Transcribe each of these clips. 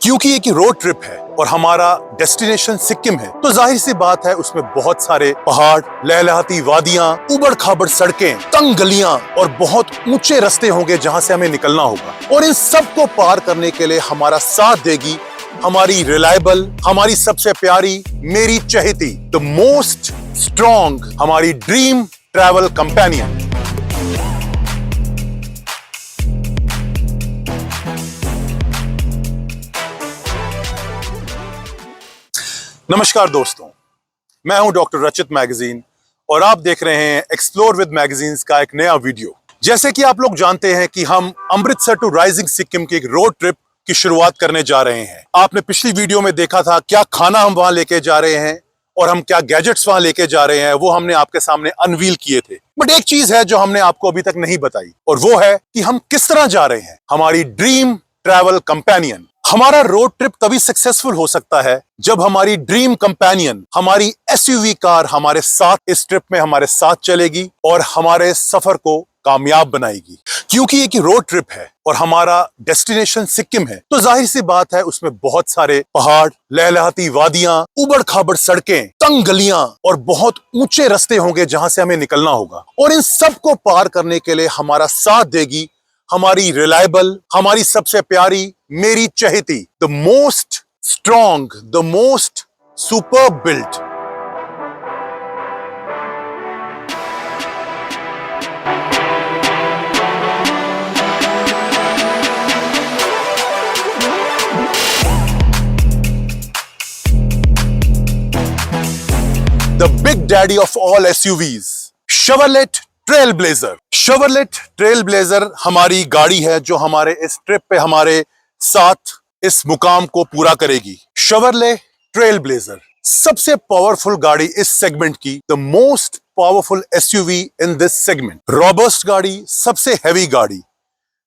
क्योंकि ये कि रोड ट्रिप है और हमारा डेस्टिनेशन सिक्किम है, तो जाहिर सी बात है उसमें बहुत सारे पहाड़, लहलहाती वादियां, उबड़ खाबड़ सड़कें, तंग गलियां और बहुत ऊंचे रास्ते होंगे जहां से हमें निकलना होगा। और इन सब को पार करने के लिए हमारा साथ देगी हमारी रिलायबल, हमारी सबसे प्यारी, मेरी चहेती, द मोस्ट स्ट्रॉन्ग, हमारी ड्रीम ट्रैवल कंपेनियन। नमस्कार दोस्तों, मैं हूं डॉक्टर रचित मैगजीन और आप देख रहे हैं एक्सप्लोर विद मैगजीन्स का एक नया वीडियो। जैसे कि आप लोग जानते हैं कि हम अमृतसर टू राइजिंग सिक्किम की एक रोड ट्रिप की शुरुआत करने जा रहे हैं। आपने पिछली वीडियो में देखा था क्या खाना हम वहां लेके जा रहे हैं और हम क्या गैजेट्स वहां लेके जा रहे हैं, वो हमने आपके सामने अनवील किए थे। बट एक चीज है जो हमने आपको अभी तक नहीं बताई, और वो है कि हम किस तरह जा रहे हैं, हमारी ड्रीम ट्रैवल कंपेनियन। हमारा रोड ट्रिप तभी सक्सेसफुल हो सकता है जब हमारी ड्रीम कंपेनियन, हमारी एसयूवी कार हमारे साथ इस ट्रिप में हमारे साथ चलेगी और हमारे सफर को कामयाब बनाएगी। क्योंकि ये कि रोड ट्रिप है और हमारा डेस्टिनेशन सिक्किम है, तो जाहिर सी बात है उसमें बहुत सारे पहाड़, लहलहाती वादियां, उबड़ खाबड़ सड़कें, तंग गलियां और बहुत ऊंचे रास्ते होंगे जहां से हमें निकलना होगा। और इन सब को पार करने के लिए हमारा साथ देगी हमारी रिलायबल, हमारी सबसे प्यारी, मेरी चहेती, the most strong, the most superb built, the big daddy of all SUVs, Chevrolet Trailblazer। Chevrolet Trailblazer हमारी गाड़ी है जो हमारे इस ट्रिप पे हमारे साथ इस मुकाम को पूरा करेगी। Chevrolet Trailblazer सबसे पावरफुल गाड़ी इस सेगमेंट की, the most powerful SUV in this segment. Robust गाड़ी, सबसे हैवी गाड़ी,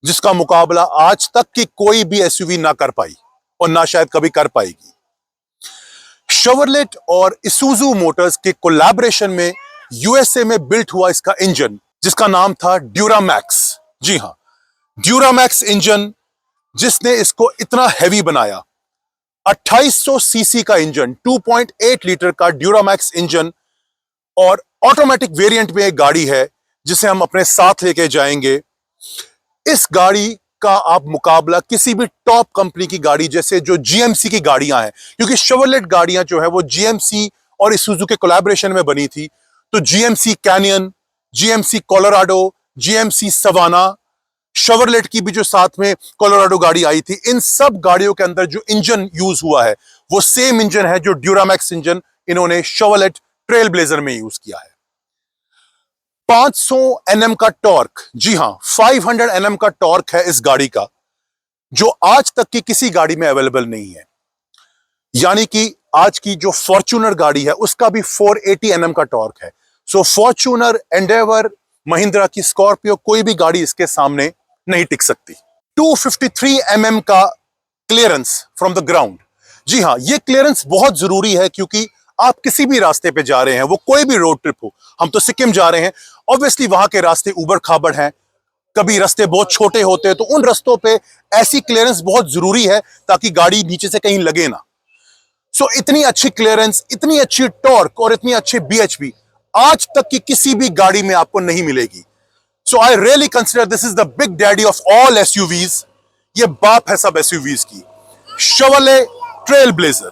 जिसका मुकाबला आज तक की कोई भी SUV ना कर पाई और ना शायद कभी कर पाएगी। शेवरलेट और इसूजू मोटर्स के कोलैबोरेशन में यूएसए में बिल्ट हुआ इसका इंजन, जिसका नाम था ड्यूरामैक्स। जी हां, ड्यूरामैक्स इंजन, जिसने इसको इतना हैवी बनाया। 2800 सीसी का इंजन, 2.8 लीटर का ड्यूरामैक्स इंजन, और ऑटोमेटिक वेरिएंट में एक गाड़ी है जिसे हम अपने साथ लेके जाएंगे। इस गाड़ी का आप मुकाबला किसी भी टॉप कंपनी की गाड़ी, जैसे जो जीएमसी की गाड़ियां हैं, क्योंकि शेवरलेट गाड़ियां जो है वो जीएमसी और इसूजू के कोलैबोरेशन में बनी थी, तो GMC Canyon, GMC Colorado, GMC Savana, Chevrolet की भी जो साथ में कोलोराडो गाड़ी आई थी, इन सब गाड़ियों के अंदर जो इंजन यूज हुआ है वो सेम इंजन है जो ड्यूरामैक्स इंजन इन्होंने शेवरलेट ट्रेलब्लेजर में यूज किया है। 500 एनएम का टॉर्क, जी हां 500 एनएम का टॉर्क है इस गाड़ी का, जो आज तक की किसी गाड़ी में अवेलेबल नहीं है। यानी कि आज की जो फॉर्च्यूनर गाड़ी है उसका भी 480 एनएम का टॉर्क है। सो फॉर्च्यूनर, एंडेवर, महिंद्रा की स्कॉर्पियो, कोई भी गाड़ी इसके सामने नहीं टिक सकती। 253 एमएम का क्लियरेंस फ्रॉम द ग्राउंड। जी हां, यह क्लियरेंस बहुत जरूरी है, क्योंकि आप किसी भी रास्ते पे जा रहे हैं, वो कोई भी रोड ट्रिप हो, हम तो सिक्किम जा रहे हैं, ऑब्वियसली वहां के रास्ते उबड़ खाबड़ हैं, कभी रास्ते बहुत छोटे होते हैं, तो उन रास्तों पे ऐसी क्लियरेंस बहुत जरूरी है ताकि गाड़ी नीचे से कहीं लगे ना। सो इतनी अच्छी क्लियरेंस, इतनी अच्छी टॉर्क और इतनी अच्छी बीएचपी आज तक की किसी भी गाड़ी में आपको नहीं मिलेगी। So I really consider this is the big daddy of all SUVs. ये बाप है सब एसयूवीज की, शेवरलेट ट्रेलब्लेजर।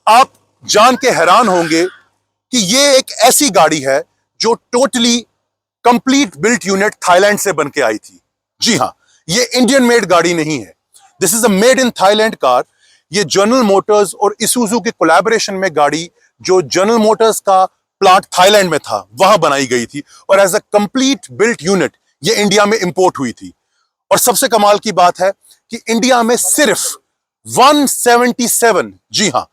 आप जान के हैरान होंगे कि ये एक ऐसी गाड़ी है जो totally complete built unit Thailand से बन के आई थी। जी हां, ये इंडियन मेड गाड़ी नहीं है, this is a made in Thailand car. ये जनरल मोटर्स और इसूजू के कोलैबोरेशन में गाड़ी, जो जनरल मोटर्स का प्लांट थाईलैंड में था, वहां बनाई गई थी, और as a complete built unit ये इंडिया में इंपोर्ट हुई थी। और सबसे कमाल की बात है कि इंडिया में सिर्फ 177, जी हां,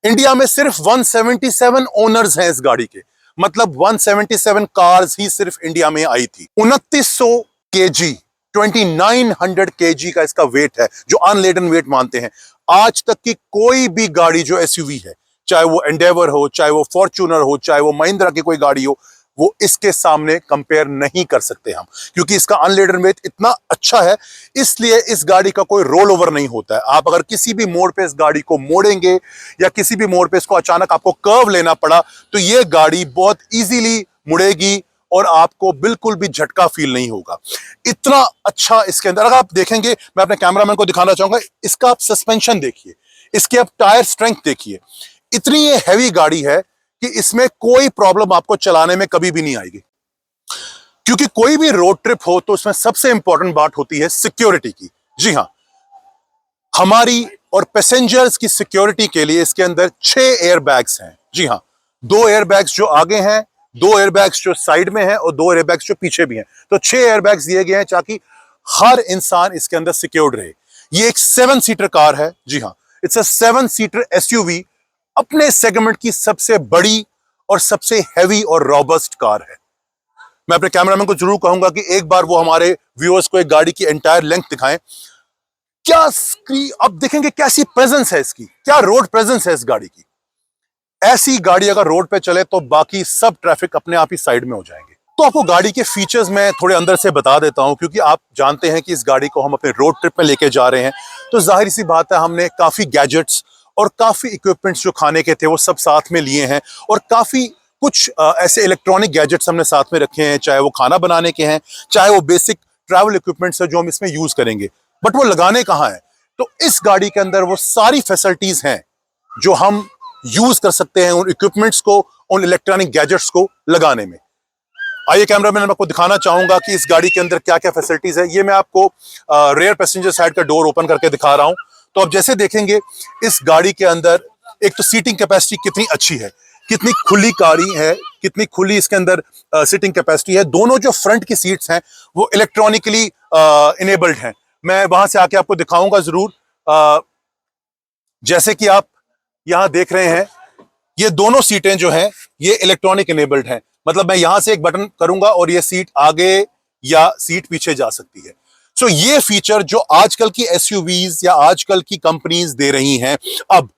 इंडिया में सिर्फ 177 ओनर्स हैं इस गाड़ी के, मतलब 177 कार्स ही सिर्फ इंडिया में आई थी। 2900 केजी, 2900 केजी का इसका वेट है, जो अनलेडन वेट मानते हैं। आज तक की कोई भी गाड़ी जो एसयूवी है, चाहे वो एंडेवर हो, चाहे वो फॉर्च्यूनर हो, चाहे वो महिंद्रा की कोई गाड़ी हो, वो इसके सामने कंपेयर नहीं कर सकते हम, क्योंकि इसका अनलेडर वेट इतना अच्छा है, इसलिए इस गाड़ी का कोई रोल ओवर नहीं होता है। आप अगर किसी भी मोड़ पे इस गाड़ी को मोड़ेंगे या किसी भी मोड़ पे इसको अचानक आपको कर्व लेना पड़ा तो ये गाड़ी बहुत इजीली मुड़ेगी और आपको बिल्कुल भी झटका फील नहीं होगा। इतना अच्छा इसके अंदर, अगर आप देखेंगे, मैं अपने कैमरामैन को दिखाना चाहूंगा, इसका आप सस्पेंशन देखिए, इसके आप टायर स्ट्रेंथ देखिए, इतनी ये हैवी गाड़ी है कि इसमें कोई प्रॉब्लम आपको चलाने में कभी भी नहीं आएगी। क्योंकि कोई भी रोड ट्रिप हो तो उसमें सबसे इंपॉर्टेंट बात होती है सिक्योरिटी की। जी हां, हमारी और पैसेंजर्स की सिक्योरिटी के लिए इसके अंदर 6 एयरबैग्स हैं। जी हां, 2 एयरबैग्स जो आगे हैं, 2 एयरबैग्स जो साइड में हैं और 2 एयरबैग्स जो पीछे भी हैं। तो 6 एयरबैग्स दिए गए हैं ताकि हर इंसान इसके अंदर सिक्योर्ड रहे। ये एक 7 सीटर कार है। जी हां, इट्स अ 7 सीटर एसयूवी, अपने सेगमेंट की सबसे बड़ी और सबसे हैवी और रॉबस्ट कार है। मैं अपने कैमरामैन को जरूर कहूंगा कि एक बार वो हमारे व्यूअर्स को एक गाड़ी की एंटायर लेंथ दिखाएं। क्या स्क्रीन अब देखेंगे, कैसी प्रेजेंस है इसकी, क्या रोड प्रेजेंस है इस गाड़ी की। ऐसी गाड़ी अगर रोड पे चले तो बाकी सब ट्रैफिक अपने आप ही साइड में हो जाएंगे। तो आपको गाड़ी के फीचर्स मैं थोड़े अंदर से बता देता हूं, क्योंकि आप जानते हैं कि इस गाड़ी को हम अपने रोड ट्रिप में लेके जा रहे हैं, तो जाहिर सी बात है हमने काफी गैजेट्स और काफी इक्विपमेंट्स जो खाने के थे वो सब साथ में लिए हैं, और काफी कुछ ऐसे इलेक्ट्रॉनिक गैजेट्स हमने साथ में रखे हैं, चाहे वो खाना बनाने के हैं, चाहे वो बेसिक ट्रैवल इक्विपमेंट्स है जो हम इसमें यूज करेंगे। बट वो लगाने कहाँ है? तो इस गाड़ी के अंदर वो सारी फैसिलिटीज हैं जो हम यूज कर सकते हैं उन इक्विपमेंट्स को, उन इलेक्ट्रॉनिक गैजेट्स को लगाने में। आइए कैमरामैन, मैं आपको दिखाना चाहूंगा कि इस गाड़ी के अंदर क्या क्या फैसिलिटीज है। ये मैं आपको रेयर पैसेंजर साइड का डोर ओपन करके दिखा रहा हूं। तो आप जैसे देखेंगे इस गाड़ी के अंदर एक तो सीटिंग कैपेसिटी कितनी अच्छी है, कितनी खुली गाड़ी है, कितनी खुली इसके अंदर सीटिंग कैपेसिटी है। दोनों जो फ्रंट की सीट्स हैं वो इलेक्ट्रॉनिकली इनेबल्ड हैं। मैं वहां से आके आपको दिखाऊंगा जरूर। जैसे कि आप यहां देख रहे हैं, ये दोनों सीटें जो हैं ये इलेक्ट्रॉनिक इनेबल्ड हैं। मतलब मैं यहां से एक बटन करूंगा और ये सीट आगे या सीट पीछे जा सकती है। सो ये फीचर जो आजकल की एसयूवीज या आजकल की कंपनीज दे रही हैं, अब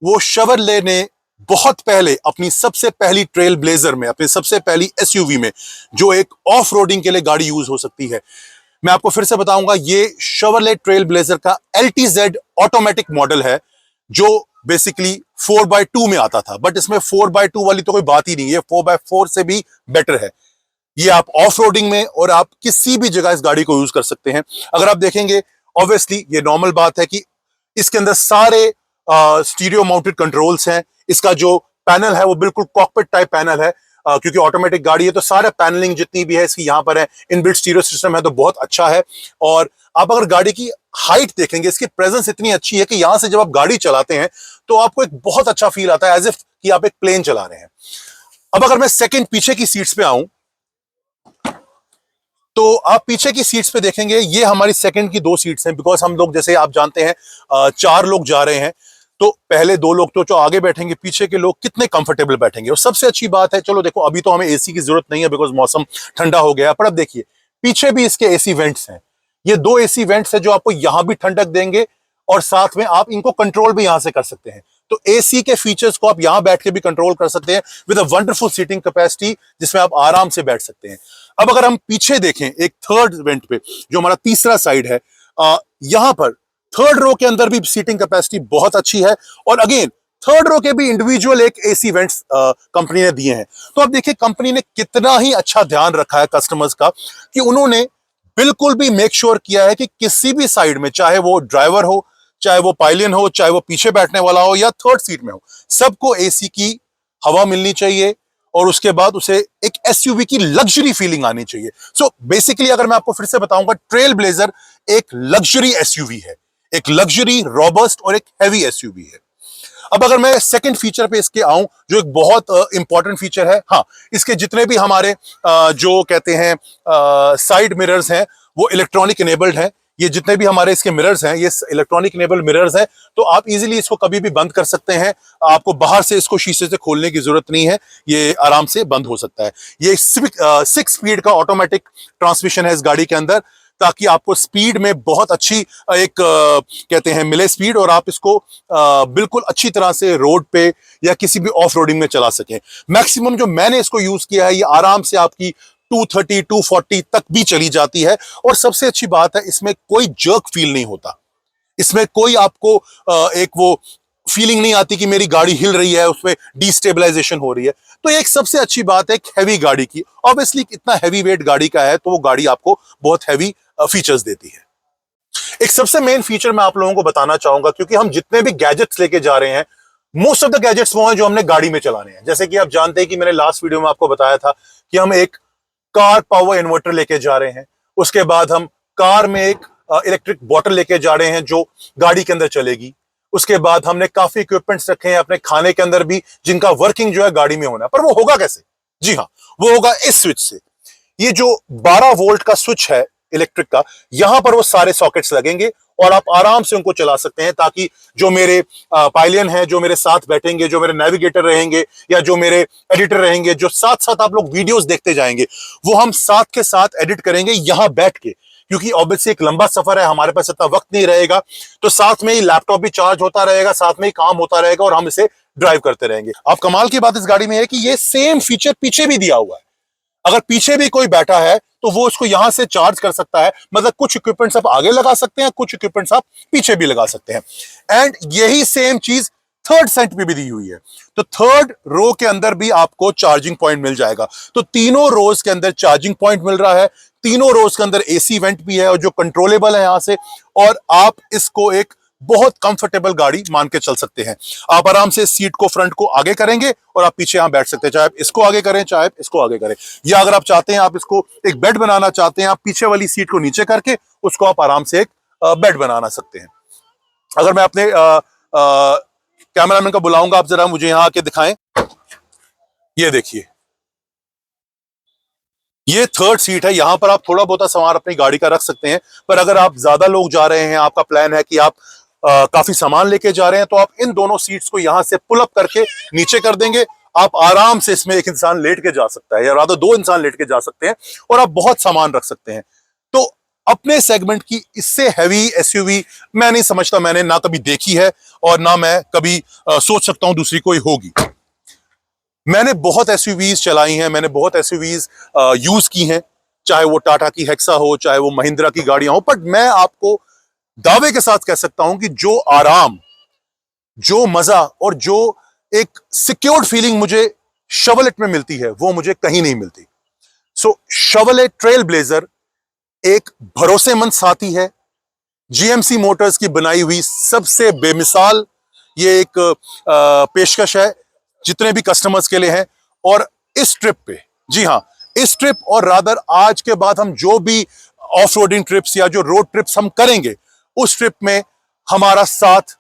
वो शेवरले ने बहुत पहले अपनी सबसे पहली ट्रेल ब्लेजर में, अपनी सबसे पहली एसयूवी में, जो एक ऑफ रोडिंग के लिए गाड़ी यूज हो सकती है, मैं आपको फिर से बताऊंगा, ये शेवरले ट्रेल ब्लेजर का LTZ ऑटोमेटिक मॉडल है, जो बेसिकली 4x2 में आता था। बट इसमें 4x2 वाली तो कोई बात ही नहीं है, 4x4 से भी बेटर है। ये आप ऑफ रोडिंग में और आप किसी भी जगह इस गाड़ी को यूज कर सकते हैं। अगर आप देखेंगे, ऑब्वियसली ये नॉर्मल बात है कि इसके अंदर सारे स्टीरियो माउंटेड कंट्रोल्स हैं। इसका जो पैनल है वो बिल्कुल कॉकपिट टाइप पैनल है, क्योंकि ऑटोमेटिक गाड़ी है तो सारे पैनलिंग जितनी भी है इसकी यहाँ पर है। इनबिल्ट स्टीरियो सिस्टम है तो बहुत अच्छा है। और आप अगर गाड़ी की हाइट देखेंगे, इसकी प्रेजेंस इतनी अच्छी है कि यहां से जब आप गाड़ी चलाते हैं तो आपको एक बहुत अच्छा फील आता है, एज इफ कि आप एक प्लेन चला रहे हैं। अब अगर मैं सेकंड पीछे की सीट्स पे आऊं तो आप पीछे की सीट्स पे देखेंगे, ये हमारी सेकंड की 2 सीट्स हैं। बिकॉज हम लोग, जैसे आप जानते हैं, 4 लोग जा रहे हैं, तो पहले 2 लोग तो जो आगे बैठेंगे, पीछे के लोग कितने कंफर्टेबल बैठेंगे। और सबसे अच्छी बात है, चलो देखो अभी तो हमें एसी की जरूरत नहीं है बिकॉज मौसम ठंडा हो गया, पर अब देखिए पीछे भी इसके एसी वेंट्स हैं। ये 2 एसी वेंट्स हैं जो आपको यहां भी ठंडक देंगे और साथ में आप इनको कंट्रोल भी यहां से कर सकते हैं। तो एसी के फीचर्स को आप यहां बैठ के भी कंट्रोल कर सकते हैं with a wonderful seating capacity, जिसमें आप आराम से बैठ सकते हैं। अब अगर हम पीछे देखें एक थर्ड वेंट पे, जो हमारा तीसरा साइड है, यहां पर थर्ड रो के अंदर भी सीटिंग कैपेसिटी बहुत अच्छी है। और अगेन थर्ड रो के भी इंडिविजुअल एक एसी वेंट्स कंपनी ने दिए हैं। तो अब देखिए कंपनी ने कितना ही अच्छा ध्यान रखा है कस्टमर्स का, कि उन्होंने बिल्कुल भी मेक श्योर किया है कि किसी भी साइड में, चाहे वो ड्राइवर हो, चाहे वो पायलियन हो, चाहे वो पीछे बैठने वाला हो या थर्ड सीट में हो, सबको एसी की हवा मिलनी चाहिए और उसके बाद उसे एक एसयूवी की लग्जरी फीलिंग आनी चाहिए। सो बेसिकली अगर मैं आपको फिर से बताऊंगा, ट्रेल ब्लेजर एक लग्जरी एसयूवी है, एक लग्जरी, रॉबस्ट और एक हैवी एसयूवी है। अब अगर मैं सेकंड फीचर पे इसके आऊं, जो एक बहुत इंपॉर्टेंट फीचर है, हाँ, इसके जितने भी हमारे जो कहते हैं साइड मिरर्स हैं वो इलेक्ट्रॉनिक इनेबल्ड हैं। ये जितने भी हमारे इसके मिरर्स हैं ये इलेक्ट्रॉनिक इनेबल्ड मिरर्स हैं, तो आप इजीली इसको कभी भी बंद कर सकते हैं। आपको बाहर से इसको शीशे से खोलने की जरूरत नहीं है, ये आराम से बंद हो सकता है। ये 6 स्पीड का ऑटोमेटिक ट्रांसमिशन है इस गाड़ी के अंदर, ताकि आपको स्पीड में बहुत अच्छी एक कहते हैं मिले स्पीड, और आप इसको बिल्कुल अच्छी तरह से रोड पे या किसी भी ऑफ रोडिंग में चला सकें। मैक्सिमम जो मैंने इसको यूज किया है, ये आराम से आपकी 230 240 तक भी चली जाती है। और सबसे अच्छी बात है, इसमें कोई जर्क फील नहीं होता, इसमें कोई आपको एक वो फीलिंग नहीं आती कि मेरी गाड़ी हिल रही है, उसमें डिस्टेबलाइजेशन हो रही है। तो एक सबसे अच्छी बात है हैवी गाड़ी की। ऑब्वियसली इतना हैवी वेट गाड़ी का है तो वो गाड़ी आपको बहुत हैवी फीचर्स देती है। एक सबसे मेन फीचर मैं आप लोगों को बताना चाहूंगा, क्योंकि हम जितने भी गैजेट्स लेके जा रहे हैं, मोस्ट ऑफ द गैजेट्स वो हैं जो हमने गाड़ी में चलाने हैं। जैसे कि आप जानते हैं कि मैंने लास्ट वीडियो में आपको बताया था कि हम एक कार पावर इन्वर्टर लेके जा रहे हैं, उसके बाद हम कार में एक इलेक्ट्रिक बॉटल लेके जा रहे हैं जो गाड़ी के अंदर चलेगी, उसके बाद हमने काफी इक्विपमेंट्स रखे हैं अपने खाने के अंदर भी जिनका वर्किंग जो है गाड़ी में होना है। पर वो होगा कैसे? जी हाँ, वो होगा इस स्विच से। ये जो 12 वोल्ट का स्विच है इलेक्ट्रिक का, यहां पर वो सारे सॉकेट्स लगेंगे और आप आराम से उनको चला सकते हैं, ताकि जो मेरे पायलियन हैं, जो मेरे साथ बैठेंगे, जो मेरे नेविगेटर रहेंगे या जो मेरे एडिटर रहेंगे, जो साथ साथ आप लोग वीडियोस देखते जाएंगे, वो हम साथ के साथ एडिट करेंगे यहां बैठ के। क्योंकि ऑब्वियसली एक लंबा सफर है, हमारे पास इतना वक्त नहीं रहेगा, तो साथ में ही लैपटॉप भी चार्ज होता रहेगा, साथ में ही काम होता रहेगा और हम इसे ड्राइव करते रहेंगे। अब कमाल की बात इस गाड़ी में है कि ये सेम फीचर पीछे भी दिया हुआ है। अगर पीछे भी कोई बैठा है तो वो इसको यहां से चार्ज कर सकता है। मतलब कुछ इक्विपमेंट्स आप आगे लगा सकते हैं, कुछ इक्विपमेंट्स आप पीछे भी लगा सकते हैं। एंड यही सेम चीज थर्ड सेट पे भी दी हुई है। तो थर्ड रो के अंदर भी आपको चार्जिंग पॉइंट मिल जाएगा। तो तीनों रोज के अंदर चार्जिंग पॉइंट मिल रहा है, तीनों रोज के अंदर एसी वेंट भी है और जो कंट्रोलेबल है यहां से, और आप इसको एक बहुत कंफर्टेबल गाड़ी मान के चल सकते हैं। आप आराम से सीट को फ्रंट को आगे करेंगे और आप पीछे यहां बैठ सकते हैं, चाहे आप इसको आगे करें चाहे आप इसको आगे करें, या अगर आप चाहते हैं आप इसको एक बेड बनाना चाहते हैं, आप पीछे वाली सीट को नीचे करके उसको आप आराम से एक बेड बनाना सकते हैं। अगर मैं अपने कैमरामैन को बुलाऊंगा, आप जरा मुझे यहां आके दिखाएं। ये देखिए, ये थर्ड सीट है, यहां पर आप थोड़ा बहुत सामान अपनी गाड़ी का रख सकते हैं। पर अगर आप ज्यादा लोग जा रहे हैं, आपका प्लान है कि आप काफी सामान लेके जा रहे हैं, तो आप इन दोनों सीट्स को यहां से पुल अप करके नीचे कर देंगे। आप आराम से इसमें एक इंसान लेट के जा सकता है, या रादर दो इंसान लेट के जा सकते हैं, और आप बहुत सामान रख सकते हैं। तो अपने सेगमेंट की इससे हैवी एसयूवी मैं नहीं समझता मैंने ना कभी देखी है, और ना मैं कभी सोच सकता हूं दूसरी कोई होगी। मैंने बहुत एसयूवीज चलाई हैं, मैंने बहुत एसयूवीज यूज की हैं, चाहे वो टाटा की हेक्सा हो, चाहे वो महिंद्रा की गाड़ियां हो, पर मैं आपको दावे के साथ कह सकता हूं कि जो आराम, जो मजा और जो एक सिक्योर्ड फीलिंग मुझे शेवरलेट में मिलती है, वो मुझे कहीं नहीं मिलती। सो शेवरलेट ट्रेल ब्लेजर एक भरोसेमंद साथी है, जीएमसी मोटर्स की बनाई हुई सबसे बेमिसाल ये एक पेशकश है जितने भी कस्टमर्स के लिए है। और इस ट्रिप पे, जी हां, इस ट्रिप और रादर आज के बाद हम जो भी ऑफ रोडिंग ट्रिप्स या जो रोड ट्रिप्स हम करेंगे, उस ट्रिप में हमारा साथ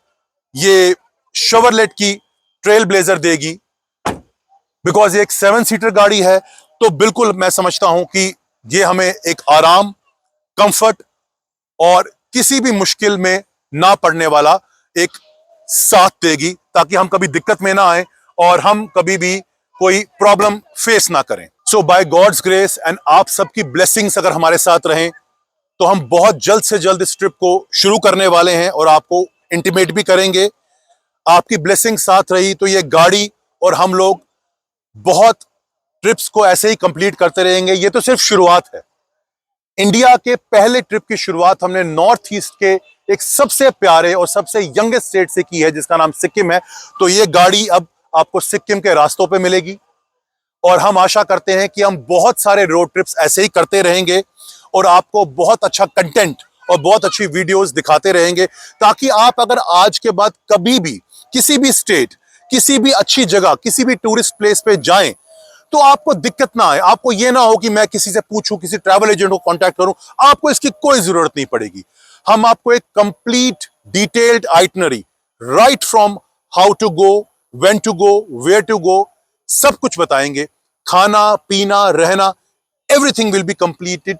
ये शेवरलेट की ट्रेल ब्लेजर देगी। बिकॉज ये एक 7 सीटर गाड़ी है, तो बिल्कुल मैं समझता हूं कि ये हमें एक आराम, कंफर्ट और किसी भी मुश्किल में ना पड़ने वाला एक साथ देगी, ताकि हम कभी दिक्कत में ना आए और हम कभी भी कोई प्रॉब्लम फेस ना करें। सो बाय गॉड्स ग्रेस एंड आप सबकी ब्लेसिंग्स अगर हमारे साथ रहें, तो हम बहुत जल्द से जल्द इस ट्रिप को शुरू करने वाले हैं और आपको इंटीमेट भी करेंगे। आपकी ब्लेसिंग साथ रही तो ये गाड़ी और हम लोग बहुत ट्रिप्स को ऐसे ही कंप्लीट करते रहेंगे। ये तो सिर्फ शुरुआत है। इंडिया के पहले ट्रिप की शुरुआत हमने नॉर्थ ईस्ट के एक सबसे प्यारे और सबसे यंगेस्ट स्टेट से की है, जिसका नाम सिक्किम है। तो ये गाड़ी अब आपको सिक्किम के रास्तों पे मिलेगी और हम आशा करते हैं कि हम बहुत सारे रोड ट्रिप्स ऐसे ही करते रहेंगे और आपको बहुत अच्छा कंटेंट और बहुत अच्छी वीडियोस दिखाते रहेंगे, ताकि आप अगर आज के बाद कभी भी किसी भी स्टेट, किसी भी अच्छी जगह, किसी भी टूरिस्ट प्लेस पे जाएं, तो आपको दिक्कत ना आए। आपको यह ना हो कि मैं किसी से पूछूं, किसी ट्रैवल एजेंट को कांटेक्ट करूं। आपको इसकी कोई जरूरत नहीं पड़ेगी। हम आपको एक complete detailed itinerary, right from how to go, when to go, where to go, सब कुछ बताएंगे। खाना पीना रहना, एवरीथिंग विल बी कंप्लीटेड।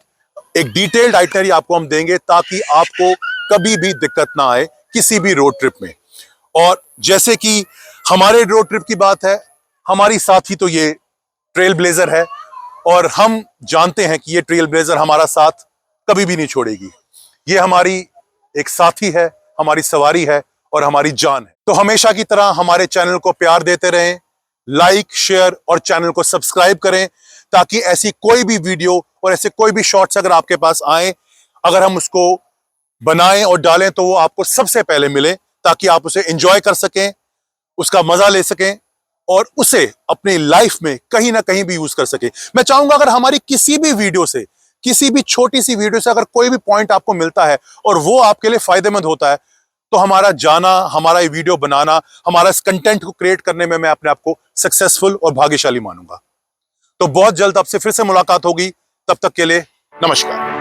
एक डिटेल्ड आइटनरी आपको हम देंगे, ताकि आपको कभी भी दिक्कत ना आए किसी भी रोड ट्रिप में। और जैसे कि हमारे रोड ट्रिप की बात है, हमारी साथी तो ये ट्रेल ब्लेजर है, और हम जानते हैं कि ये ट्रेल ब्लेजर हमारा साथ कभी भी नहीं छोड़ेगी। ये हमारी एक साथी है, हमारी सवारी है और हमारी जान है। तो हमेशा की तरह हमारे चैनल को प्यार देते रहें, लाइक, शेयर और चैनल को सब्सक्राइब करें, ताकि ऐसी कोई भी वीडियो और ऐसे कोई भी शॉर्ट्स अगर आपके पास आए, अगर हम उसको बनाएं और डालें तो वो आपको सबसे पहले मिले, ताकि आप उसे एंजॉय कर सकें, उसका मजा ले सकें और उसे अपनी लाइफ में कहीं ना कहीं भी यूज कर सकें। मैं चाहूंगा अगर हमारी किसी भी वीडियो से, किसी भी छोटी सी वीडियो से अगर कोई भी पॉइंट आपको मिलता है और वो आपके लिए फायदेमंद होता है, तो हमारा जाना, हमारा ये वीडियो बनाना, हमारा इस कंटेंट को क्रिएट करने में मैं अपने आप को सक्सेसफुल और भाग्यशाली मानूंगा। तो बहुत जल्द आपसे फिर से मुलाकात होगी, तब तक के लिए नमस्कार।